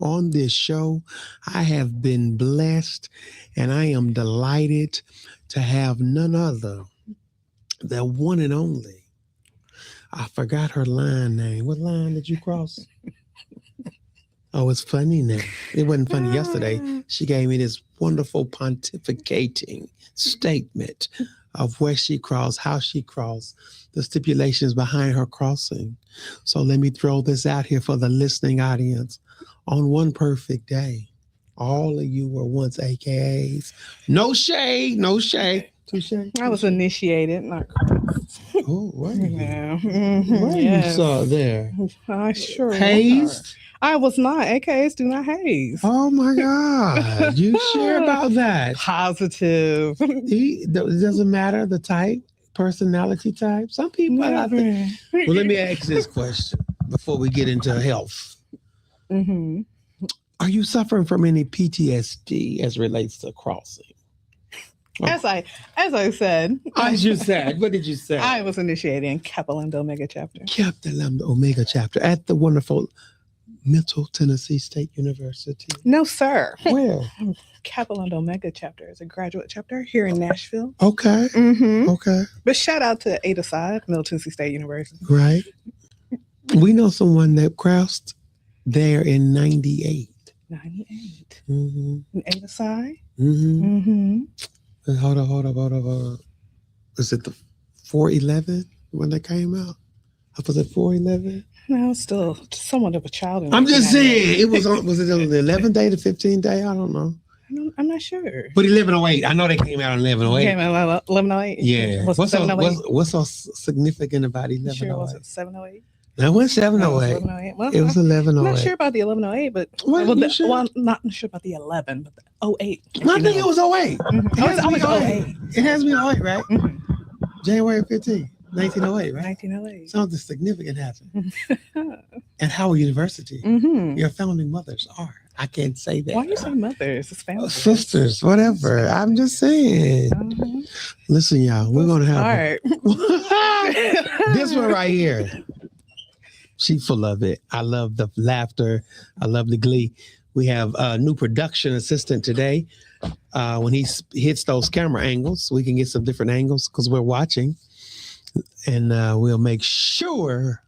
on this show. I have been blessed, and I am delighted to have none other, the one and only. I forgot her line name. What line did you cross? Oh, it's funny now. It wasn't funny yesterday. She gave me this wonderful pontificating statement of where she crossed, how she crossed, the stipulations behind her crossing. So let me throw this out here for the listening audience. On one perfect day, all of you were once AKAs. No shade, no shade. Touche. I was initiated, not crossed. Oh, what? Yeah. What you saw there? I sure Hazed? I was not. AKAs do not haze. Oh my God. You sure about that? Positive. It doesn't matter the type, personality type. Some people out there. Well, let me ask this question before we get into health. Mm-hmm. Are you suffering from any PTSD as relates to crossing? As I said. As you said. What did you say? I was initiating Cumberland Omega chapter. Cumberland Omega chapter at the wonderful Middle Tennessee State University. No, sir. Where? Cumberland Omega chapter is a graduate chapter here in Nashville. Okay. Mm-hmm. Okay. But shout out to Ada Side, Middle Tennessee State University. Right. We know someone that crossed there in 98. 98. Mm-hmm. In Ada Side? Mm-hmm. Mm-hmm. Hold on. Was it the 411 when they came out? Was it 411? No, still somewhat of a child. I'm just saying, was it on the 11th day, the 15th day? I don't know. I'm not sure. But 1108. I know they came out in 1108. Came out 1108? Yeah. What's so significant about 1108? Sure, was it 708? That was 708. Well, it was 1108. I'm not sure about the 1108, but I'm not sure about the 11, but the 08. I think it was 08. Mm-hmm. It was 08. It has to be 08, right? Mm-hmm. January 15th, 1908, right? 1908. Something significant happened. And Howard University, your founding mothers are. I can't say that. Why you say mothers? It's family. Sisters, whatever. I'm just saying. Mm-hmm. Listen, y'all, we're going to have this one right here. She's full of it. I love the laughter. I love the glee. We have a new production assistant today. When he hits those camera angles, we can get some different angles because we're watching. And we'll make sure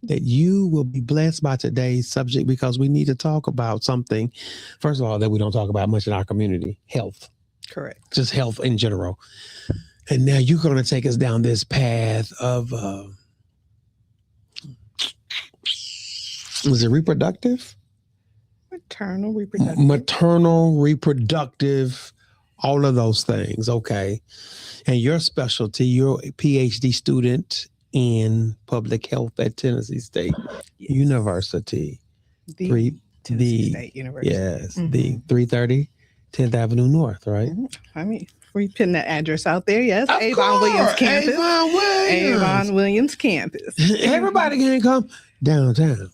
that you will be blessed by today's subject because we need to talk about something, first of all, that we don't talk about much in our community, health. Correct. Just health in general. And now you're going to take us down this path of... was it reproductive? Maternal, reproductive, all of those things. Okay. And your specialty, you're a PhD student in public health at Tennessee State University. Tennessee State University. Yes. The 330 10th Avenue North, right? I mean, we're putting that address out there. Yes. Avon Williams campus. Avon Williams campus. Everybody can come downtown.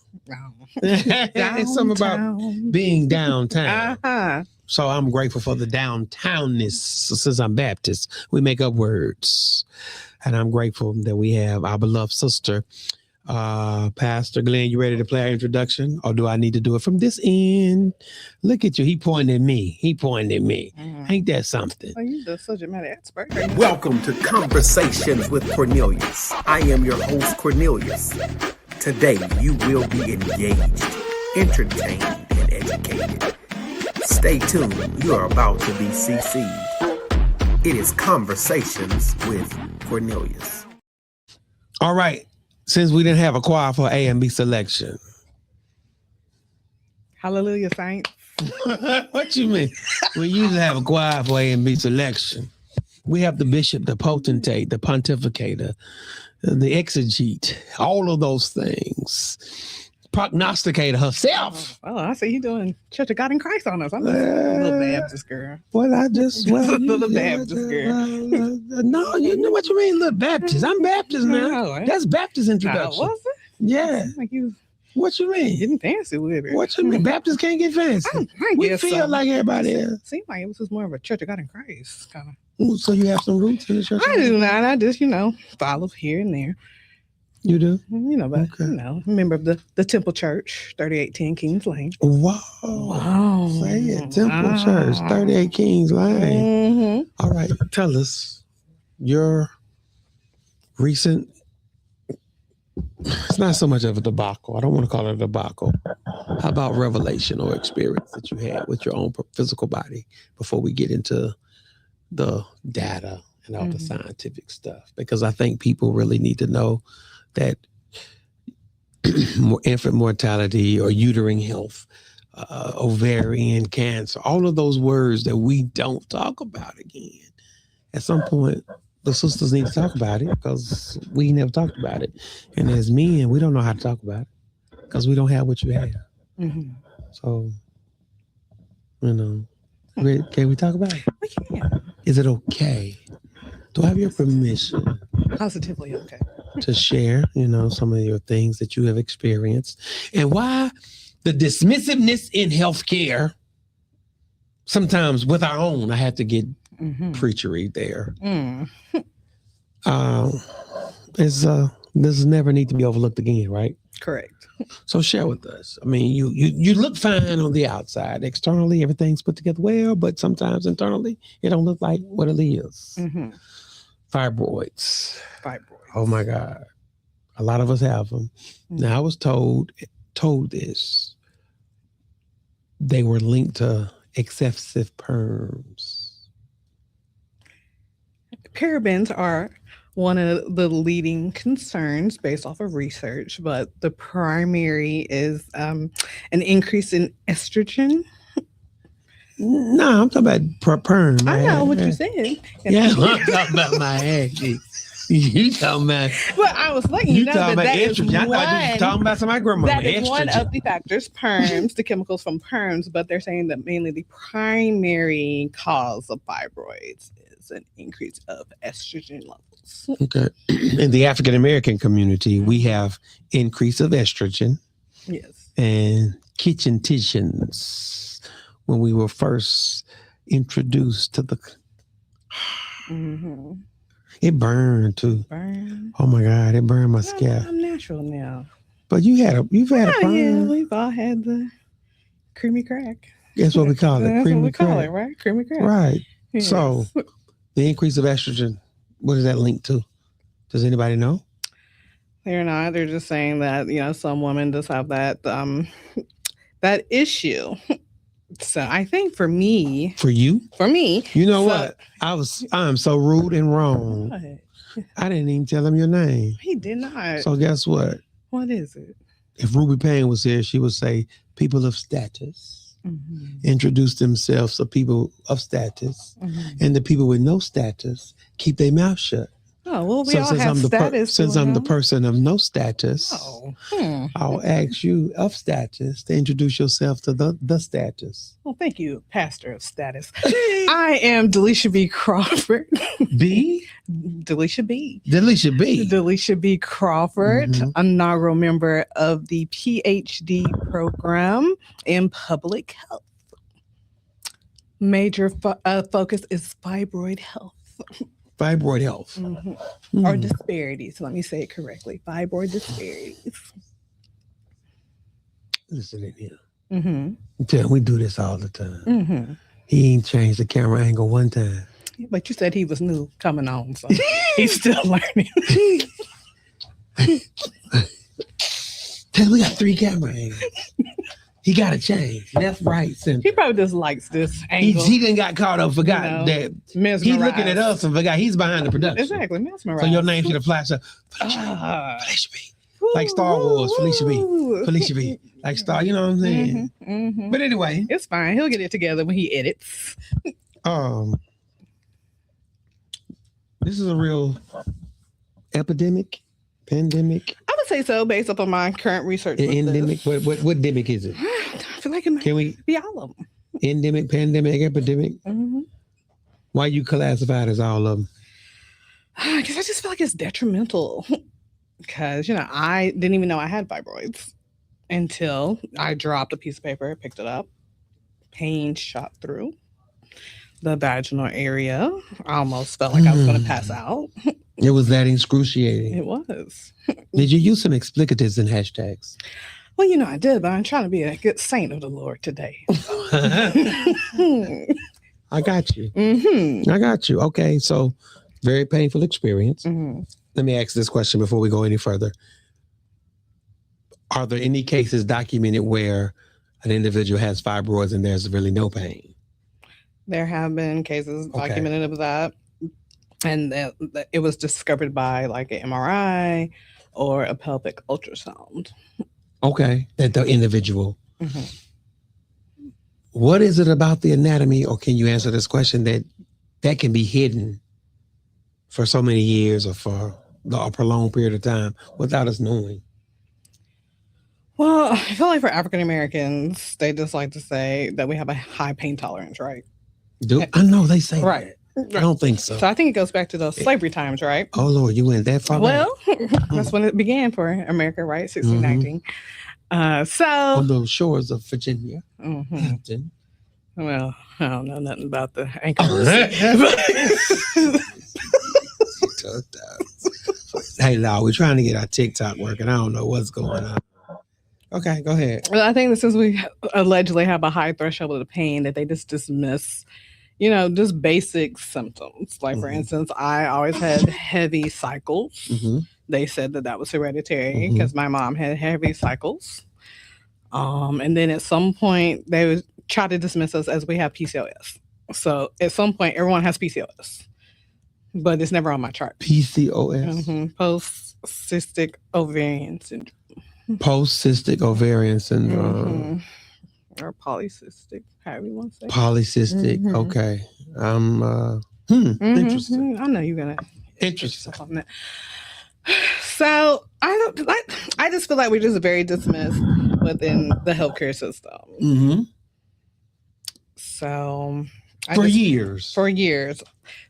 It's something about being downtown. Uh-huh. So I'm grateful for the downtownness. Since I'm Baptist, we make up words. And I'm grateful that we have our beloved sister, Pastor Glenn. You ready to play our introduction? Or do I need to do it from this end? Look at you. He pointed at me. Mm-hmm. Ain't that something? Oh, you're the subject matter expert. Welcome to Conversations with Cornelius. I am your host, Cornelius. Today, you will be engaged, entertained, and educated. Stay tuned. You are about to be CC'd. It is Conversations with Cornelius. All right. Since we didn't have a choir for A and B selection. Hallelujah, saints. What you mean? We usually have a choir for A and B selection. We have the bishop, the potentate, the pontificator, the exegete, all of those things. Prognosticator herself. Oh, I see you doing Church of God in Christ on us. I'm just a little Baptist girl. Little Baptist girl. No, you know what you mean, little Baptist. I'm Baptist now. That's Baptist introduction. Was it? Yeah. Like you. What you mean? Getting fancy with it. What you mean? Baptists can't get fancy. We feel like everybody else. Seemed like it was just more of a Church of God in Christ kind of. Ooh, so you have some roots in the church? I do not. I just, follow here and there. You do? But Okay. member of the Temple Church, 3810 Kings Lane. Wow. Wow. Say it. Temple Church, 38 Kings Lane. All right. Tell us your recent, it's not so much of a debacle. I don't want to call it a debacle. How about revelation or experience that you had with your own physical body before we get into the data and all the scientific stuff? Because I think people really need to know that infant mortality or uterine health, ovarian cancer, all of those words that we don't talk about again. At some point, the sisters need to talk about it because we never talked about it. And as men, we don't know how to talk about it because we don't have what you have. So, can we talk about it? We can. Is it okay? Do I have your permission? Positively okay. To share, some of your things that you have experienced and why the dismissiveness in healthcare. Sometimes with our own, I have to get preachery there. This never need to be overlooked again, right? Correct. So share with us. I mean, you look fine on the outside. Externally, everything's put together well, but sometimes internally, it don't look like what it is. Fibroids. Oh my God. A lot of us have them. Now I was told this. They were linked to excessive perms. Parabens are one of the leading concerns based off of research, but the primary is an increase in estrogen. No, I'm talking about perm. I know what you said. Yeah, I'm talking about my acne. You talking about? But I was letting you know that is estrogen. I thought you were talking about some of my grandma. That is one of the factors, perms, the chemicals from perms, but they're saying that mainly the primary cause of fibroids is an increase of estrogen levels. Okay. In the African American community, we have increase of estrogen. Yes. And kitchen tissues when we were first introduced to the. It burned too. Oh my God! It burned my scalp. I'm natural now. But you've had a perm. Yeah, we've all had the creamy crack. That's what we call it. That's creamy what we crack. call it, right? Creamy crack. Right. Yes. So the increase of estrogen, what is that linked to? Does anybody know? They're not. They're just saying that some women just have that that issue. So I think for me, you know what? I'm so rude and wrong. What? I didn't even tell him your name. He did not. So guess what? What is it? If Ruby Payne was here, she would say people of status introduce themselves to people of status, and the people with no status keep their mouth shut. Oh, well, we all have status. Since I'm the person of no status, I'll ask you of status to introduce yourself to the status. Well, thank you, Pastor of Status. I am Delisha B. Crawford. B? Delisha B. Delisha B. Delisha B. Crawford, inaugural member of the PhD program in public health. Major focus is fibroid health. Fibroid health. Or disparities. Let me say it correctly. Fibroid disparities. Listen in here. We do this all the time. He ain't changed the camera angle one time. But you said he was new coming on, so he's still learning. We got 3 camera angles. He got to change. Left, right, center. He probably just likes this angle. He didn't got caught up, forgot that mesmerized. He's looking at us and forgot he's behind the production. Exactly, mesmerized. So your name should have flashed up. Felicia B. Like Star Wars, Felicia B. Felicia B. Like Star, you know what I'm saying? But anyway. It's fine. He'll get it together when he edits. This is a real epidemic, pandemic. I would say so, based upon my current research. Endemic. What demic is it? I feel like it might be all of them. Endemic, pandemic, epidemic. Why you classified as all of them? Because I just feel like it's detrimental. Because I didn't even know I had fibroids until I dropped a piece of paper, picked it up, pain shot through the vaginal area. I almost felt like I was going to pass out. It was that excruciating. It was. Did you use some explicatives and hashtags? Well, I did, but I'm trying to be a good saint of the Lord today. I got you. Mm-hmm. I got you. Okay, so very painful experience. Mm-hmm. Let me ask this question before we go any further. Are there any cases documented where an individual has fibroids and there's really no pain? There have been cases Okay. documented of that. And it was discovered by like an MRI or a pelvic ultrasound. Okay, that the individual. Mm-hmm. What is it about the anatomy, or can you answer this question, that can be hidden for so many years or for a prolonged period of time without us knowing? Well, I feel like for African Americans, they just like to say that we have a high pain tolerance, right? I know they say Right. that. I don't think so. So I think it goes back to those slavery times, right? Oh Lord, you went that far back? Well, that's when it began for America, right? 1619. On the shores of Virginia. Mhm. Hampton. Well, I don't know nothing about the anchors. Hey, Lau, we're trying to get our TikTok working. I don't know what's going on. Okay, go ahead. Well, I think that since we allegedly have a high threshold of the pain, that they just dismiss, just basic symptoms. Like, for instance, I always had heavy cycles. Mm-hmm. They said that was hereditary Mhm. because my mom had heavy cycles. And then at some point, they would try to dismiss us as we have PCOS. So at some point, everyone has PCOS, but it's never on my chart. PCOS. Mm-hmm. Post-cystic ovarian syndrome. Post-cystic ovarian syndrome. Mm-hmm. Or polycystic, however you want to say. Polycystic. Mhm. Okay. Mhm. Interesting. I know you're gonna Interesting. on that. So I just feel like we're just very dismissed within the healthcare system. Mm-hmm. So For years. For years.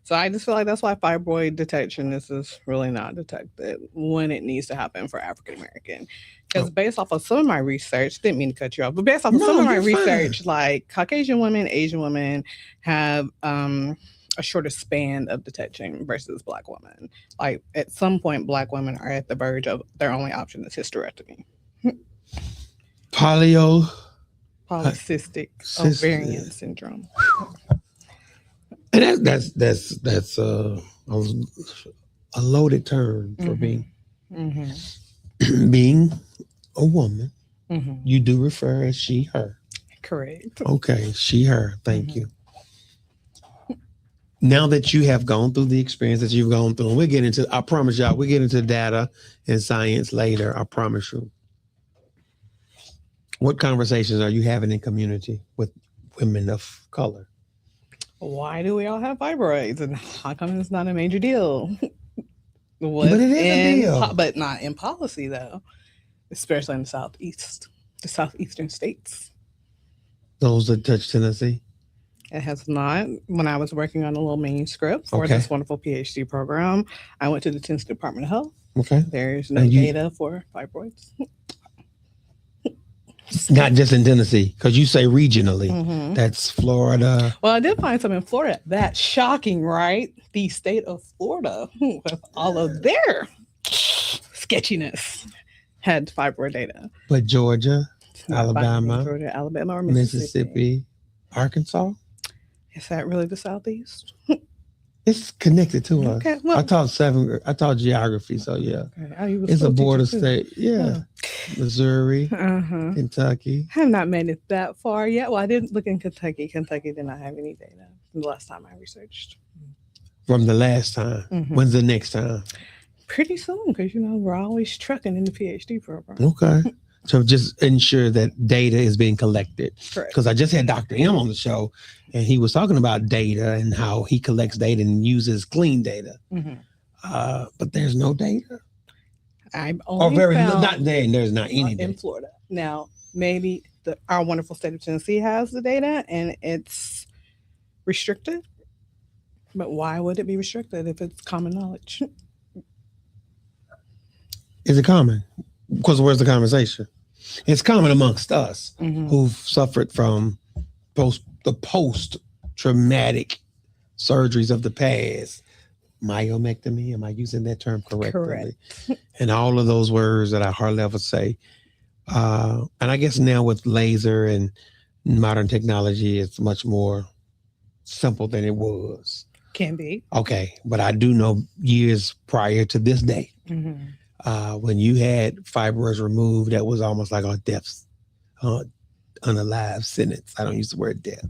So I just feel like that's why fibroid detection is really not detected when it needs to happen for African American. Because based off of some of my research, didn't mean to cut you off, but based off of some of my research, like Caucasian women, Asian women have a shorter span of detection versus Black women. Like at some point, Black women are at the verge of their only option is hysterectomy. Polycystic ovarian syndrome. And that's a loaded term for being a woman. Mm-hmm. You do refer as she, her. Correct. Okay, she, her. Thank you. Now that you have gone through the experience that you've gone through, and we'll get into, I promise y'all, we'll get into data and science later. I promise you. What conversations are you having in community with women of color? Why do we all have fibroids, and how come it's not a major deal? But it is a deal. But not in policy, though, especially in the southeastern states. Those that touch Tennessee? It has not. When I was working on a little manuscript for this wonderful PhD program, I went to the Tennessee Department of Health. Okay. There's no data for fibroids. Not just in Tennessee, because you say regionally. Mm-hmm. That's Florida. Well, I did find some in Florida. That's shocking, right? The state of Florida, with all of their sketchiness, had fibroid data. But Georgia, Alabama, or Mississippi, Arkansas. Is that really the Southeast? It's connected to us. Okay, well, I taught geography, so yeah. Okay. It's a border state. Yeah. Missouri, Kentucky. I have not made it that far yet. Well, I did look in Kentucky. Kentucky did not have any data from the last time I researched. From the last time? Mm-hmm. When's the next time? Pretty soon, because, we're always trucking in the PhD program. Okay. So just ensure that data is being collected. Correct. Because I just had Dr. M on the show, and he was talking about data and how he collects data and uses clean data. Mm-hmm. But there's no data. I've only found there's not any in data. Florida. Now, maybe our wonderful state of Tennessee has the data and it's restricted. But why would it be restricted if it's common knowledge? Is it common? Because where's the conversation? It's common amongst us who've suffered from post-traumatic surgeries of the past, myomectomy. Am I using that term correctly? Correct. And all of those words that I hardly ever say. And I guess now with laser and modern technology, it's much more simple than it was. Can be. Okay, but I do know years prior to this day, when you had fibroids removed, that was almost like a death, unalive sentence. I don't use the word death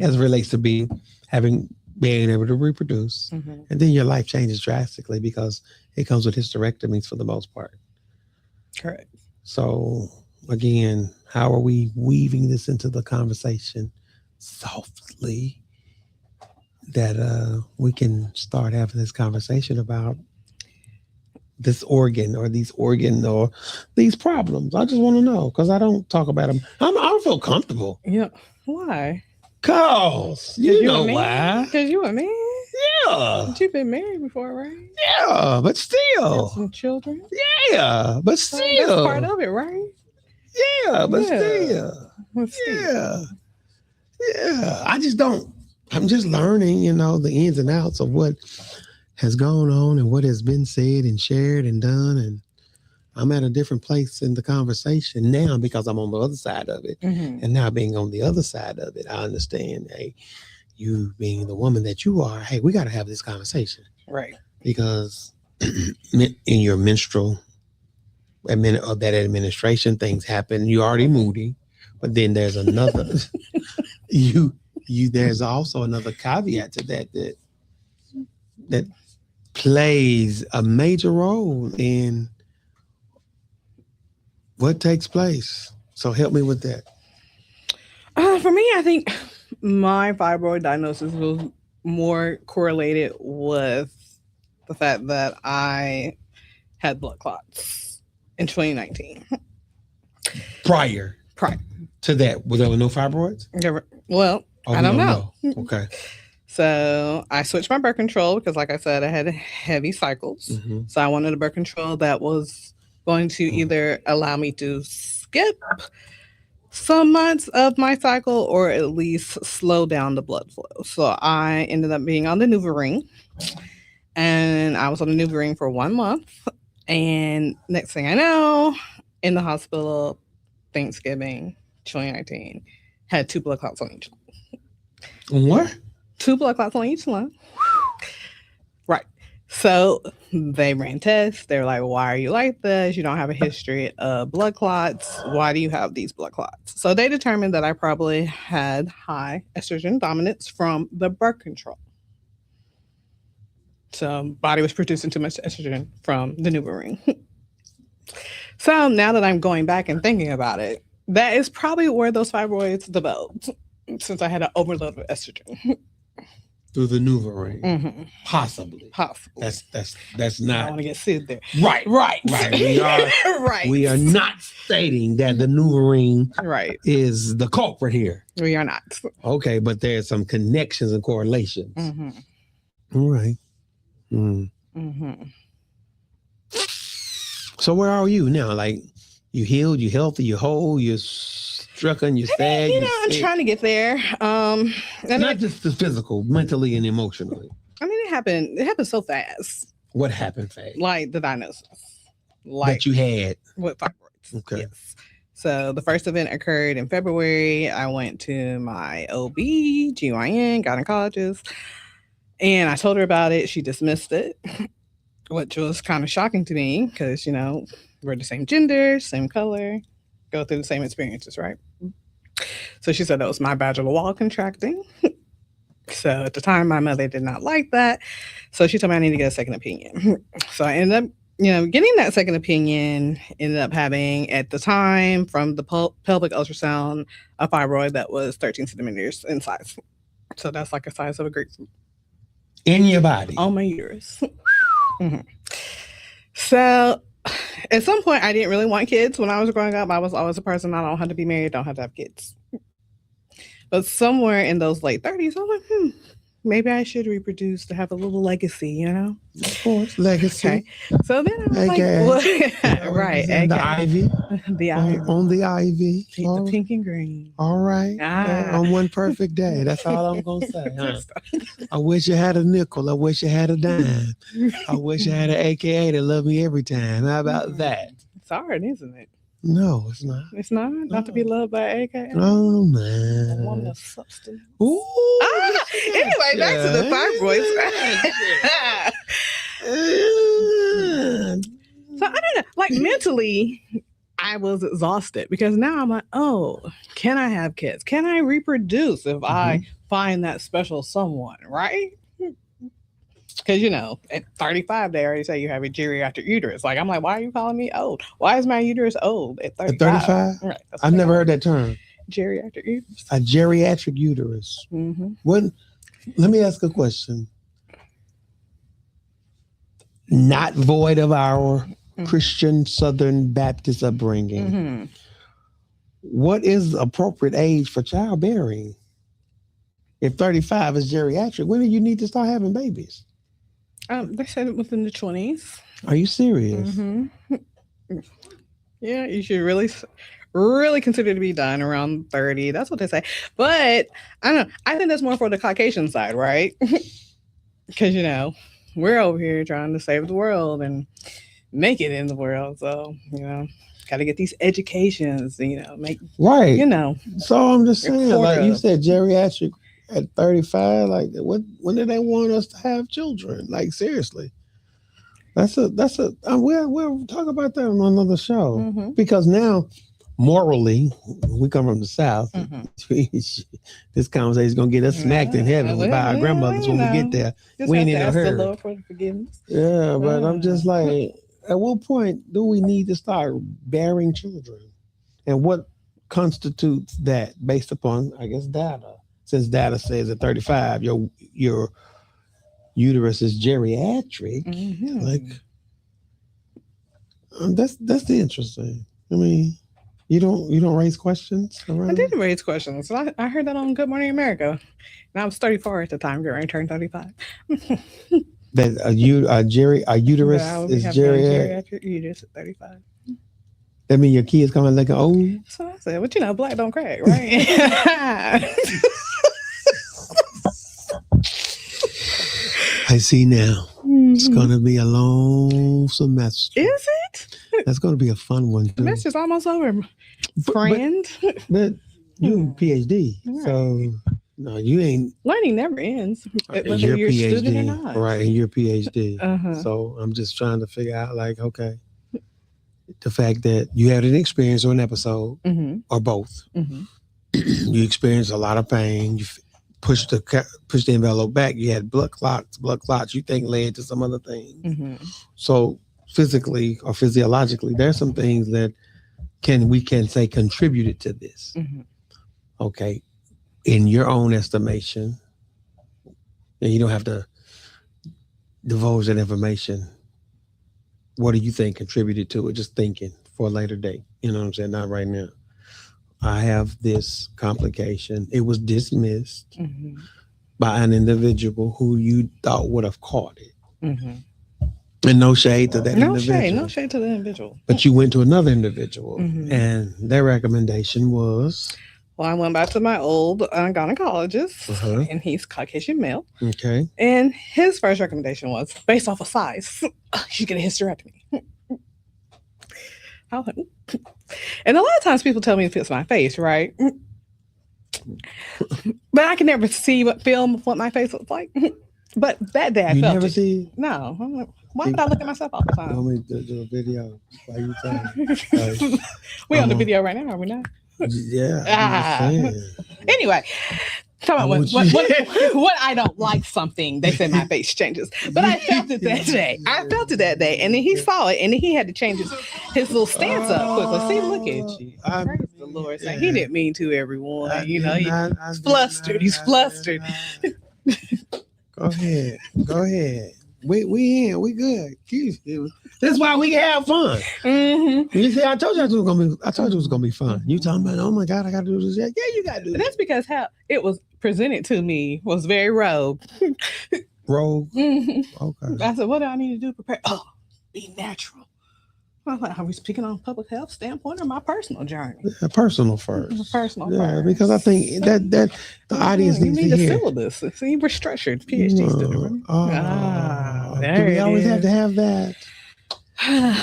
as it relates to being able to reproduce. And then your life changes drastically because it comes with hysterectomies for the most part. Correct. So again, how are we weaving this into the conversation softly that we can start having this conversation about this organ or these problems? I just want to know, because I don't talk about them. I don't feel comfortable. Yeah. Why? Cause you know why? Because you a man. Yeah. But you've been married before, right? Yeah, but Have still. some children. Yeah, but So still. that's part of it, right? Yeah, but Yeah. still. Well, still. Yeah. Yeah. I'm just learning, the ins and outs of what has gone on and what has been said and shared and done. And I'm at a different place in the conversation now because I'm on the other side of it. And now being on the other side of it, I understand, hey, you being the woman that you are, hey, we got to have this conversation. Right. Because in your menstrual of that administration, things happen. You're already moody, but then there's another, there's also another caveat to that plays a major role in what takes place. So help me with that. For me, I think my fibroid diagnosis was more correlated with the fact that I had blood clots in 2019. Prior to that, there were no fibroids? Well, I don't know. Okay. So I switched my birth control because, like I said, I had heavy cycles. So I wanted a birth control that was going to either allow me to skip some months of my cycle or at least slow down the blood flow. So I ended up being on the NuvaRing, and I was on the NuvaRing for 1 month. And next thing I know, in the hospital, Thanksgiving 2019, had 2 blood clots on each lung. What? 2 blood clots on each lung. Right. So they ran tests. They were like, why are you like this? You don't have a history of blood clots. Why do you have these blood clots? So they determined that I probably had high estrogen dominance from the birth control. So body was producing too much estrogen from the NuvaRing. So now that I'm going back and thinking about it, that is probably where those fibroids developed, since I had an overload of estrogen. Through the NuvaRing. Possibly. That's I not. want to get sued there. Right. We are Right. We are not stating that the NuvaRing Right. is the culprit here. We are not. Okay, but there's some connections and correlations. All right. So where are you now? Like, you healed, you healthy, you whole, you're stricken, you're sad. I'm trying to get there. And not just the physical, mentally and emotionally. I mean, it happened so fast. What happened fast? Like the diagnosis. That you had. With fibroids. Okay. Yes. So the first event occurred in February. I went to my OB, GYN, gynecologist, and I told her about it. She dismissed it, which was kind of shocking to me because, we're the same gender, same color, go through the same experiences, right? So she said that was my vaginal wall contracting. So at the time, my mother did not like that. So she told me I need to get a second opinion. So I ended up, getting that second opinion, ended up having, at the time, from the pelvic ultrasound, a fibroid that was 13 centimeters in size. So that's like the size of a grapefruit. In your body? On my uterus. So at some point, I didn't really want kids. When I was growing up, I was always a person, I don't have to be married, don't have to have kids. But somewhere in those late 30s, I was like, maybe I should reproduce to have a little legacy, you know? Of course, legacy. Okay. So then I was AKA. like, what? Right. And the AKA. ivy. The ivy. On the ivy. The pink and green. All right. Ah. On one perfect day. That's all I'm going to say. Huh? I wish you had a nickel. I wish you had a dime. I wish I had an AKA that loved me every time. How about that? It's hard, isn't it? No, it's not. It's not? Not to be loved by an AKA? Oh, man. A woman of substance. Ooh, Anyway, back to the fibroids. So I don't know. Like mentally, I was exhausted because now I'm like, oh, can I have kids? Can I reproduce if I find that special someone, right? Because, you know, at 35, they already say you have a geriatric uterus. Like, I'm like, why are you calling me old? Why is my uterus old at 35? At 35? Right. I've never heard that term. Geriatric uterus. A geriatric uterus. Let me ask a question. Not void of our Christian Southern Baptist upbringing. What is the appropriate age for childbearing? If 35 is geriatric, when do you need to start having babies? They said it within the 20s. Are you serious? Yeah, you should really consider to be done around 30. That's what they say. But I don't know. I think that's more for the Caucasian side, right? Because, you know, we're over here trying to save the world and make it in the world. So, you know, got to get these educations, you know, make, right. You know. So I'm just saying, like you said, geriatric at 35, like when did they want us to have children? Like, seriously. We'll talk about that on another show. Because now, morally, we come from the South. This conversation is going to get us smacked in heaven by our grandmothers when we get there. Just we ain't in to a ask hurry. the Lord for forgiveness. Yeah, but I'm just like, at what point do we need to start bearing children? And what constitutes that based upon, I guess, data? Since data says at 35, your uterus is geriatric. Like, that's interesting. I mean, you don't raise questions around? I did raise questions. I heard that on Good Morning America. And I was 34 at the time. Getting ready to turn 35. That a uterus is geriatric uterus at 35. That means your kids coming looking old? That's what I said. But you know, black don't crack, right? I see now. It's going to be a long semester. Is it? That's going to be a fun one, too. Semester's almost over, friend. But you PhD, Right. so no, you ain't. Learning never ends, whether Your you're a PhD, student or not. right? And your PhD. So I'm just trying to figure out, like, okay, the fact that you had an experience or an episode or both. You experienced a lot of pain. You pushed the envelope back. You had blood clots. You think led to some other things. So physically or physiologically, there's some things that we can say contributed to this. Okay, in your own estimation, and you don't have to divulge that information. What do you think contributed to it? Just thinking for a later date. You know what I'm saying? Not right now. I have this complication. It was dismissed by an individual who you thought would have caught it. And no shade to that individual. No shade to the individual. But you went to another individual and their recommendation was? Well, I went back to my old gynecologist, and he's Caucasian male. Okay. And his first recommendation was, based off of size, you should get a hysterectomy. I was like, and a lot of times people tell me it fits my face, right? But I can never see what my face looks like. But that day I you felt never it. See? No. I'm like, why would I look at myself all the time? Want me to do a video while you talking? We on the video right now, are we not? Yeah. Anyway, talking about what I don't like something, they say my face changes. But I felt it that day. And then he saw it, and then he had to change his little stance up quickly. See, look at you. Praise the Lord. So he didn't mean to, everyone. He's flustered. He's flustered. Go ahead. We in. We good. That's why we can have fun. You see, I told you it was gonna be fun. You talking about, oh my God, I gotta do this. Yeah, you gotta do this. That's because it was presented to me was very rogue. Rogue. Mhm. Okay. I said, what do I need to do to prepare? Oh, be natural. I was like, are we speaking on public health standpoint or my personal journey? Yeah, personal first. Personal Yeah, first. because I think that the audience you needs need to a hear. syllabus. See, we're structured PhD student. Do There we it always have is. to have that?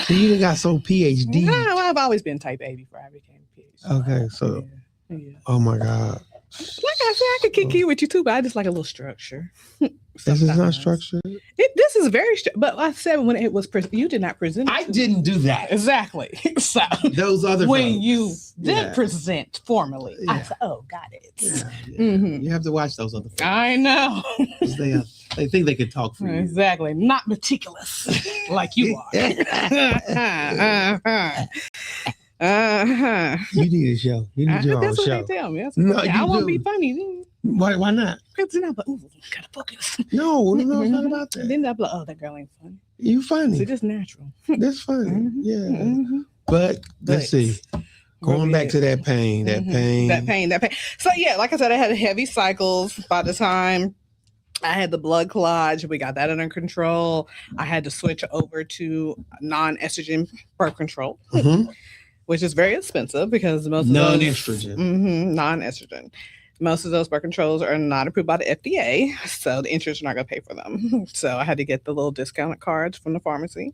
So you got so PhD. No, I've always been type A before I became a PhD. Okay, so Yeah. oh my God. Like I said, I could kick you with you too, but I just like a little structure. This is not Sometimes. structured. This is very but I said when it was you did not present. I it to didn't do that. exactly. So Those other when folks. you did Yeah. present formally, I Yeah. said, "Oh, got it." Yeah, yeah. Mhm. You have to watch those other folks. I know 'Cause they think they can talk for you. exactly. Not meticulous like you are. You need a show. You need your own That's what show. they tell me. That's No, what you I won't do. be funny. Why not? Because then I'm like, ooh, gotta focus. No, it's not about that. Then I'm like, oh, that girl ain't funny. You See, funny. just natural. That's funny. Mhm. Yeah. Mhm. But let's see. Going back to that pain, that Mhm. pain. That pain. So yeah, like I said, I had heavy cycles. By the time I had the blood clottage, we got that under control. I had to switch over to non-estrogen birth control, Mhm. which is very expensive because most of Non-estrogen. non-estrogen. Most of those birth controls are not approved by the FDA, so the insurance are not going to pay for them. So I had to get the little discounted cards from the pharmacy.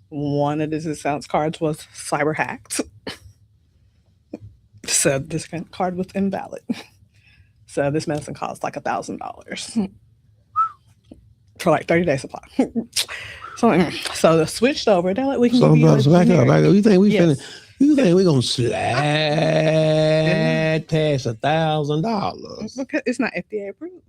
One of the discount cards was cyber hacked. So the discount card was invalid. So this medicine costs like $1,000 for like 30-day supply. So the switched over. They're like, we can So give you a back up. generic. You think we Yes. You think we're gonna slide past $1,000? Because it's not FDA approved.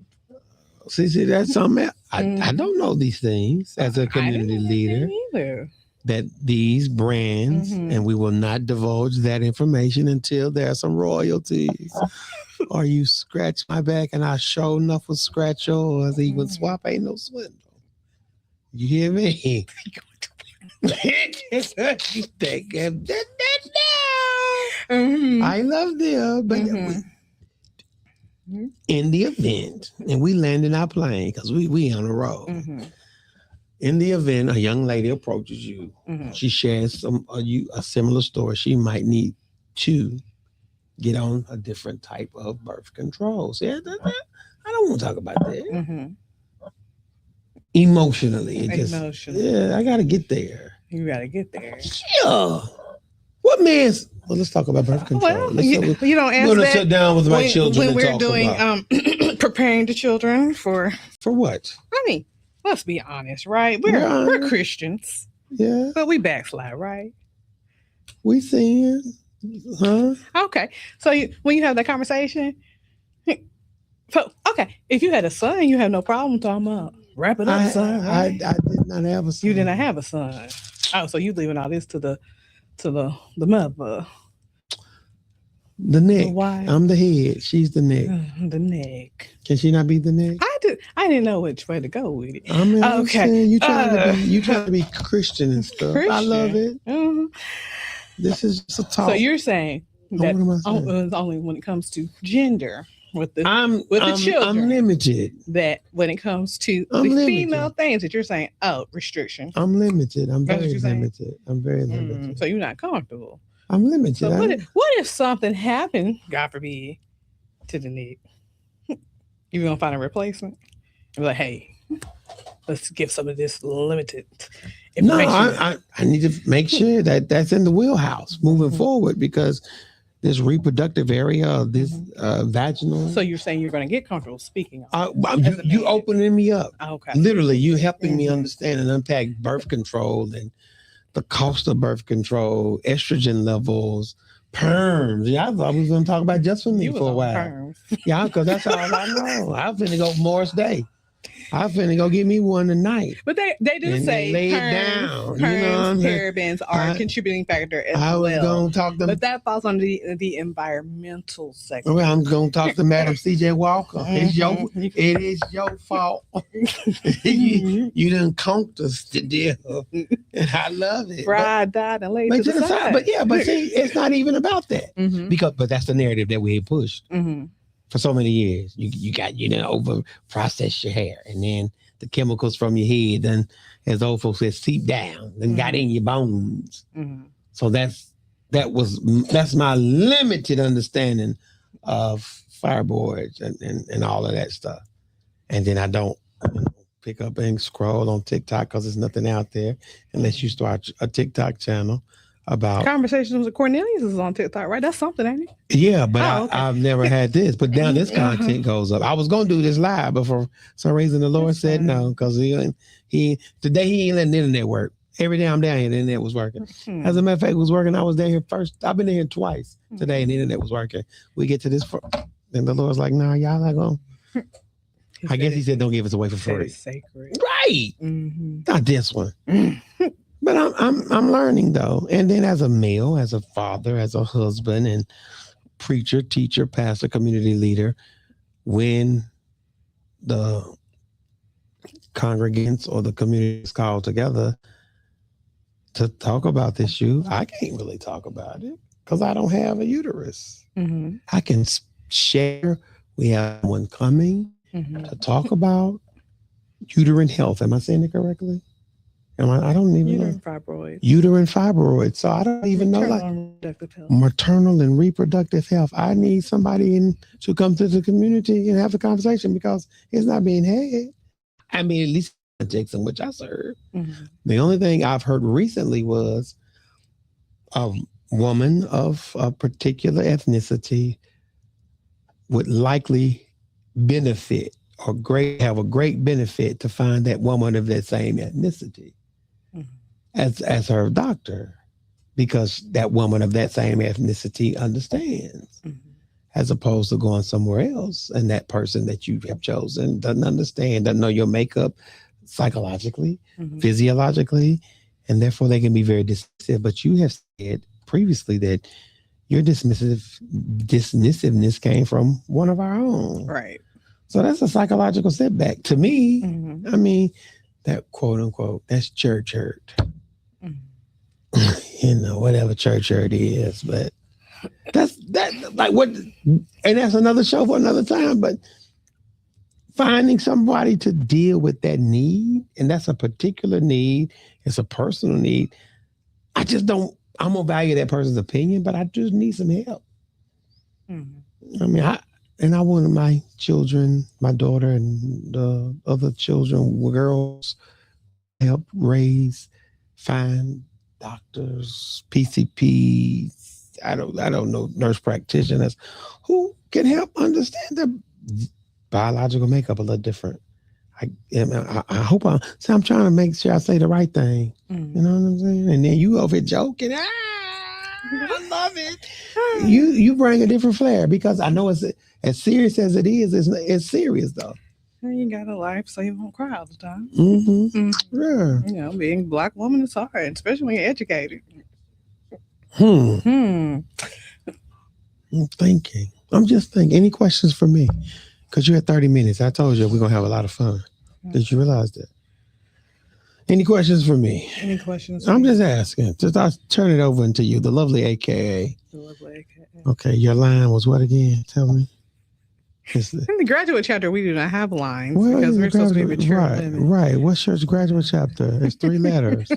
See, that's something else. I Mhm. don't know these things as a community I didn't know leader. that either. That these brands, Mhm. and we will not divulge that information until there are some royalties. Or you scratch my back and I sure enough will scratch yours. Even Mhm. swap ain't no swindle. You hear me? Mhm. I love them, but Mhm. in the event, and we land in our plane because we on the road. Mhm. In the event, a young lady approaches you. Mhm. She shares a similar story. She might need to get on a different type of birth control. See, I don't want to talk about that. Mhm. Emotionally, it just, Emotionally. yeah, I got to get there. You gotta get there. Yeah. What man's? Well, let's talk about birth control. Well, Let's you don't I'm ask gonna that sit down with my children when and we're talk doing about preparing the children for. for what? I mean, let's be honest, right? We're Right. Christians, Yeah, but we backslide, right? we sin, huh? Okay, so when you have that conversation, so okay, if you had a son, you have no problem talking about wrap it up, I son. Right? did not have a son. You did not have a son. Oh, so you leaving all this to the mother, The neck. the wife, I'm the head. She's the neck. the neck. Can she not be the neck? I didn't know which way to go with it. I mean, I'm Okay. saying you trying to be Christian and stuff. I love it. Mhm. This is just a talk. So you're saying Oh, that what am I saying? it's only when it comes to gender with the I'm children. I'm limited. that when it comes to I'm the limited. female things that you're saying, oh, restriction. I'm limited. I'm That's what very you're saying? limited. I'm very limited. So you're not comfortable. I'm limited. So what if something happened, God forbid, to the neck? You gonna find a replacement? And be like, hey, let's give some of this limited No, information. I need to make sure that that's in the wheelhouse moving forward because this reproductive area, this vaginal. So you're saying you're gonna get comfortable speaking on it. As a You man. opening me up. Okay. Literally, you helping me Mhm. understand and unpack birth control and the cost of birth control, estrogen levels, perms. Yeah, I thought we was going to talk about just for me You was for a on while. terms. Yeah, because that's all I know. I'm finna go Morris Day. I'm finna go get me one tonight. But they do And say lay it perms, down, you know what I'm perms, saying? parabens are a contributing factor as I was well. going to talk to But that falls under the environmental section. well, I'm going to talk to Madam C.J. Walker. It Mhm. is your fault. you done conked us to death. And I love it. Fried, died, and laid But, to the side. but see, it's not even about that. Mhm. But that's the narrative that we had pushed. Mhm. for so many years. You got, over processed your hair, and then the chemicals from your head, then as old folks said, seep down, then got in your bones. So that's my limited understanding of fibroids and all of that stuff. And then I don't pick up and scroll on TikTok because there's nothing out there unless you start a TikTok channel about Conversations with Cornelius is on TikTok, right? That's something, ain't it? Yeah, but okay. I've never had this. But now this content goes up. I was gonna do this live, but for some reason the Lord said no, because today he ain't letting the internet work. Every day I'm down here, the internet was working. As a matter of fact, it was working. I was down here first. I've been here twice today, and the internet was working. We get to this, and the Lord's like, "Nah, y'all not going." I guess he said, "Don't give us away for free." It's sacred, right? Not this one. But I'm learning though, and then as a male, as a father, as a husband, and preacher, teacher, pastor, community leader, when the congregants or the community is called together to talk about this issue, I can't really talk about it because I don't have a uterus. I can share. We have one coming to talk about uterine health. Am I saying it correctly? I don't even know. Fibroids. Uterine fibroids. So I don't even know, like maternal and reproductive health. I need somebody to come to the community and have a conversation because it's not being had. I mean, at least in which I serve. The only thing I've heard recently was a woman of a particular ethnicity would likely benefit or have a great benefit to find that woman of that same ethnicity as her doctor, because that woman of that same ethnicity understands, as opposed to going somewhere else and that person that you have chosen doesn't understand, doesn't know your makeup psychologically, physiologically, and therefore they can be very dismissive. But you have said previously that your dismissiveness came from one of our own. Right. So that's a psychological setback to me. I mean, that quote unquote, that's church hurt. Whatever church hurt is, but that's like what, and that's another show for another time. But finding somebody to deal with that need, and that's a particular need, it's a personal need. I'm gonna value that person's opinion, but I just need some help. I mean, I wanted my children, my daughter and the other children, girls, help find doctors, PCPs, I don't know, nurse practitioners who can help understand the biological makeup a little different. I hope I'm trying to make sure I say the right thing. You know what I'm saying? And then you over joking. I love it. You bring a different flair, because I know it's as serious as it is. It's serious though. You got a life, so you won't cry all the time. Yeah. Being a Black woman is hard, especially when you're educated. I'm thinking. I'm just thinking. Any questions for me? Because you're at 30 minutes. I told you we're going to have a lot of fun. Did you realize that? Any questions for me? Any questions? I'm just asking. I'll turn it over into you, the lovely AKA. The lovely AKA. Okay, your line was what again? Tell me. In the graduate chapter, we do not have lines because we're supposed to be mature women. Right. What's your graduate chapter? It's 3 letters.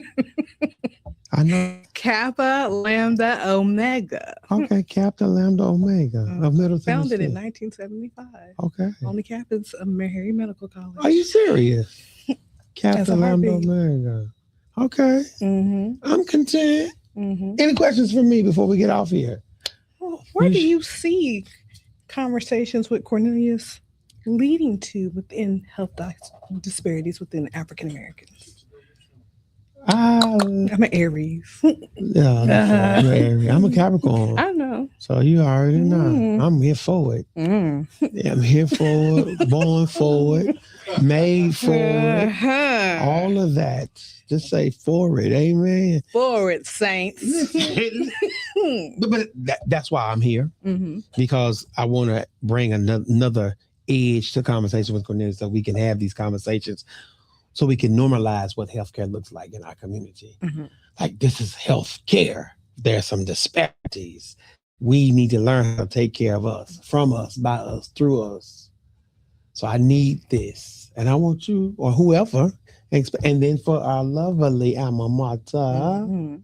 I know. Kappa, Lambda, Omega. Okay, Kappa, Lambda, Omega of Middle Tennessee. Founded in 1975. Okay. On the campus of Mary Medical College. Are you serious? Kappa, Lambda, Omega. Okay. I'm content. Any questions for me before we get off here? Where do you see conversations with Cornelius leading to within health disparities within African Americans? I'm an Aries. Yeah, I'm a Capricorn. I know. So you already know. I'm here for it. Yeah, I'm here for it. Born for it. Made for it. All of that. Just say for it. Amen. For it, saints. but that's why I'm here. Because I want to bring another edge to conversation with Cornelius, so we can have these conversations, so we can normalize what healthcare looks like in our community. Like, this is healthcare. There are some disparities. we need to learn how to take care of us, from us, by us, through us. So I need this. And I want you or whoever. And then for our lovely alma mater, Mm-hmm.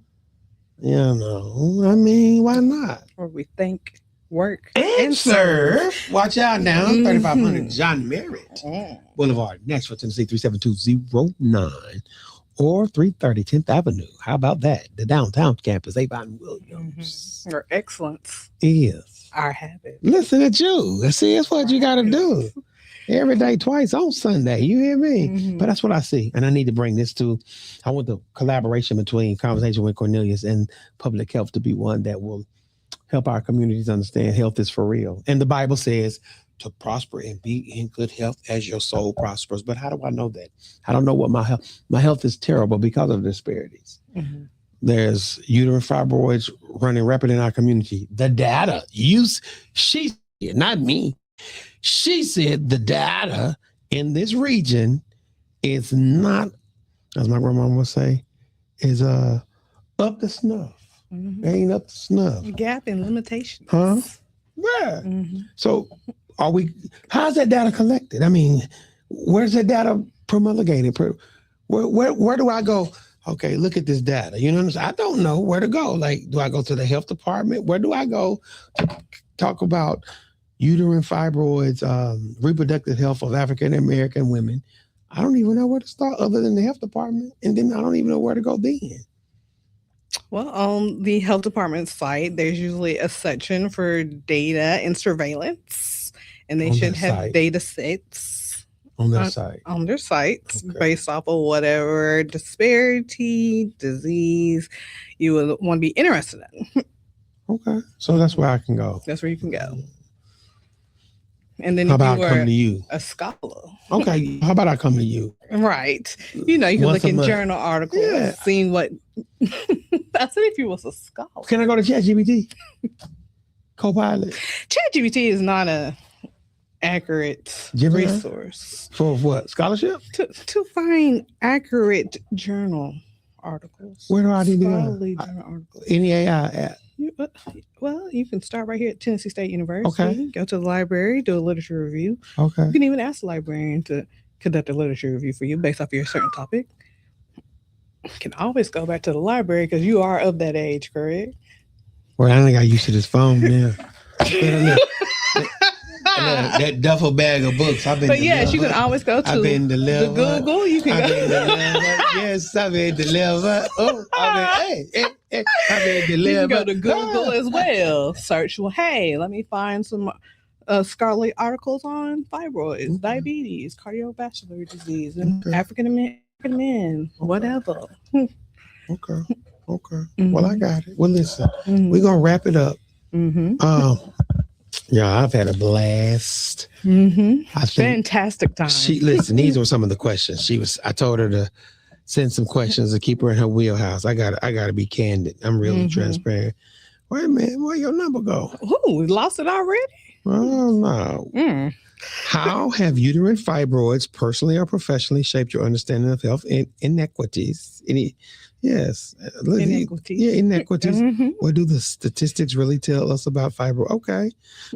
you know, I mean, why not? Or we think, work, And serve. Watch out now. Mhm. 3500 John Merritt Boulevard, Nashville, Tennessee, 37209 or 330 10th Avenue. How about that? The downtown campus, Avon Williams. Or excellence, Is. our habit. Listen at you. See, that's what you got to do. Every day, twice on Sunday. You hear me? Mhm. But that's what I see. And I need to bring this to, I want the collaboration between Conversation with Cornelius and public health to be one that will help our communities understand health is for real. And the Bible says to prosper and be in good health as your soul prospers. But how do I know that? I don't know what my health is terrible because of disparities. Mhm. There's uterine fibroids running rapid in our community. The data, she, not me. She said the data in this region is not, as my grandma would say, is up to snuff. Mhm. Ain't up to snuff. Gap and limitations. Huh? Yeah. Mhm. So how's that data collected? I mean, where's that data promulgated? Where do I go? Okay, look at this data. You know, I don't know where to go. Like, do I go to the health department? Where do I go to talk about uterine fibroids, reproductive health of African American women? I don't even know where to start other than the health department. And then I don't even know where to go then. Well, on the health department site, there's usually a section for data and surveillance, and they On should their have site. data sets On their site. on their sites Okay. based off of whatever disparity, disease you would want to be interested in. Okay. So that's where I can go. That's where you can go. And then How if about you I come were to you? a scholar, Okay. How about I come to you? right? You know, you can Once look a in month. journal articles, Yeah. seeing what. I said if you was a scholar. Can I go to ChatGPT? Copilot? ChatGPT is not a accurate Gemini? resource For what? Scholarship? to find accurate journal articles. Where do I need to go? Scholarly journal articles. Any AI app? Well, you can start right here at Tennessee State University. Okay. Go to the library, do a literature review. Okay. You can even ask the librarian to conduct a literature review for you based off your certain topic. You can always go back to the library because you are of that age, correct? Well, I only got used to this phone now. That duffel bag of books. I've been. But yes, you can always go to I've been the delivered. Google. You can I've go. been delivered. Yes, I've been delivered. Oh, I've been You can delivered. go to Google as well. Search, well, hey, let me find some scholarly articles on fibroids, Okay. diabetes, cardiovascular disease, and Okay. African American men, whatever. Okay. Okay. Well, I got it. Well, listen, Mhm. we're gonna wrap it up. Mhm. Yeah, I've had a blast. Mhm. I think Fantastic time. listen, these were some of the questions. I told her to send some questions to keep her in her wheelhouse. I gotta be candid. I'm really Mhm. transparent. Wait a minute, where your number go? Ooh, we lost it already. Oh no. Mm. How have uterine fibroids personally or professionally shaped your understanding of health inequities? Yes. Inequities. Yeah, inequities. Mhm. What do the statistics really tell us about fibro? Okay.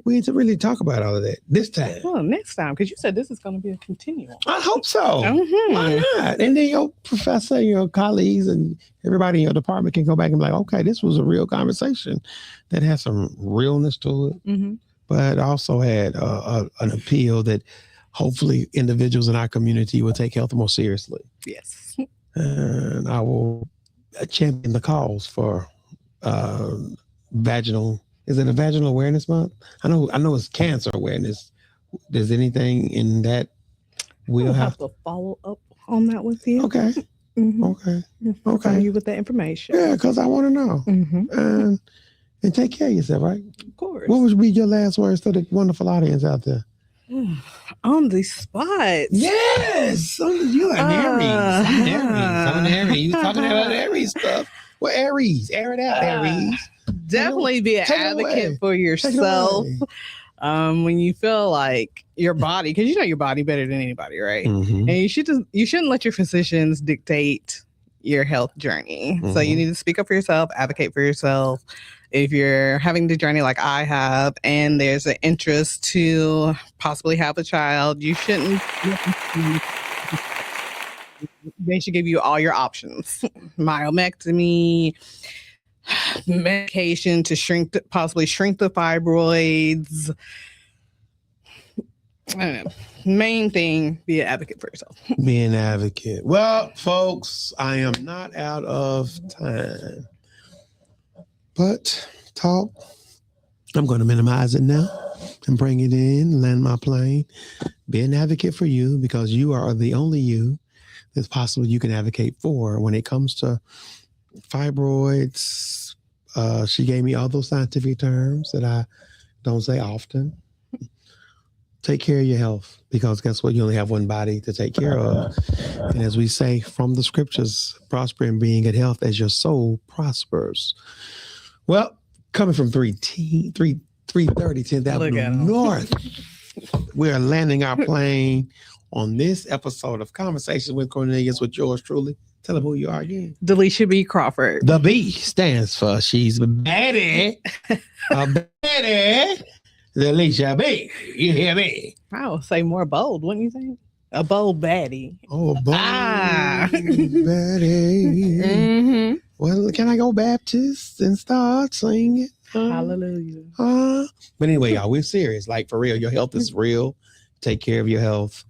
We need to really talk about all of that this time. Well, next time, because you said this is going to be a continuum. I hope so. Mhm. Why not? And then your professor, your colleagues, and everybody in your department can go back and be like, okay, this was a real conversation that has some realness to it, Mhm. but also had an appeal that hopefully individuals in our community will take health more seriously. Yes. And I will champion the cause for vaginal. Is it a vaginal awareness month? I know it's cancer awareness. Does anything in that We'll have to follow up on that with you. Okay. Mhm. Okay. Provide you with that information. Yeah, because I want to know. Mhm. And take care of yourself, right? Of course. What would be your last words to the wonderful audience out there? On the spot. Yes. You are an Aries. You talking about Aries stuff. Well, Aries. Air it out, Aries. Definitely be an Take it advocate away. for Take it yourself. away. When you feel like your body, because you know your body better than anybody, right? Mhm. And you shouldn't let your physicians dictate your health journey. So you Mhm. need to speak up for yourself, advocate for yourself, if you're having the journey like I have, and there's an interest to possibly have a child, you shouldn't. They should give you all your options: myomectomy, medication to possibly shrink the fibroids. I don't know. Main thing, be an advocate for yourself. Be an advocate. Well, folks, I am not out of time. But talk, I'm going to minimize it now and bring it in, land my plane. Be an advocate for you, because you are the only you that's possible you can advocate for when it comes to fibroids. She gave me all those scientific terms that I don't say often. Take care of your health, because guess what? You only have one body to take care of. And as we say from the scriptures, prosper in being in health as your soul prospers. Well, coming from 330 10th Avenue North, we are landing our plane on this episode of Conversations with Cornelius with yours truly. Tell them who you are again. Delisha B. Crawford. The B stands for she's a baddie. A baddie. Delisha B. You hear me? I would say more bold, wouldn't you think? A bold baddie. Oh, bold baddie. Mm-hmm. Well, can I go Baptist and start singing? Hallelujah. But anyway, y'all, we're serious. Like, for real, your health is real. Take care of your health.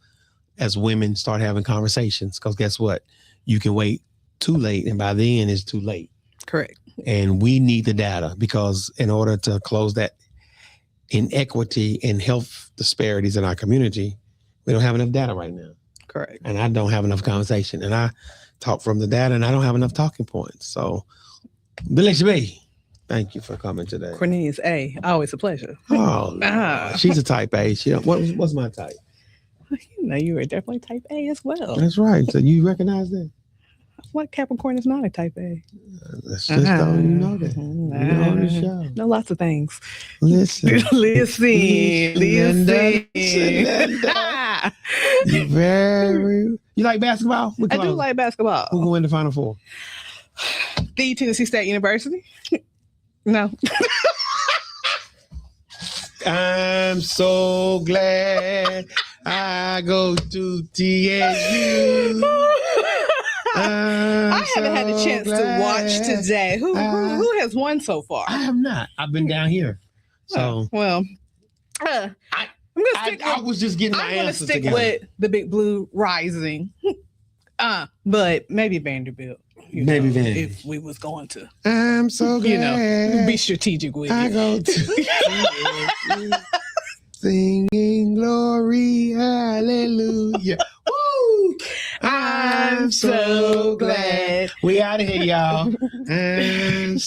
As women start having conversations, because guess what? You can wait too late, and by then it's too late. Correct. And we need the data, because in order to close that inequity and health disparities in our community, we don't have enough data right now. Correct. And I don't have enough conversation. And I talk from the data, and I don't have enough talking points. So, Delisha B, thank you for coming today. Cornelius A. Always a pleasure. Oh, she's a type A. What's my type? You know, you were definitely type A as well. That's right. So you recognize that? What Capricorn is not a type A? Let's just don't you know that. You know on the show. Know lots of things. Listen. Listen. You like basketball? I do like basketball. Who going to Final Four? The Tennessee State University. No. I'm so glad I go to TSU. I haven't had a chance to watch today. Who has won so far? I have not. I've been down here. So I'm gonna stick. I was just getting my answers stick together. with the Big Blue Rising. But maybe Vanderbilt. Vanderbilt. If we was going to. I'm so glad. Be strategic with I it. go to singing glory, hallelujah. Woo! I'm so glad. We out of here, y'all. I'm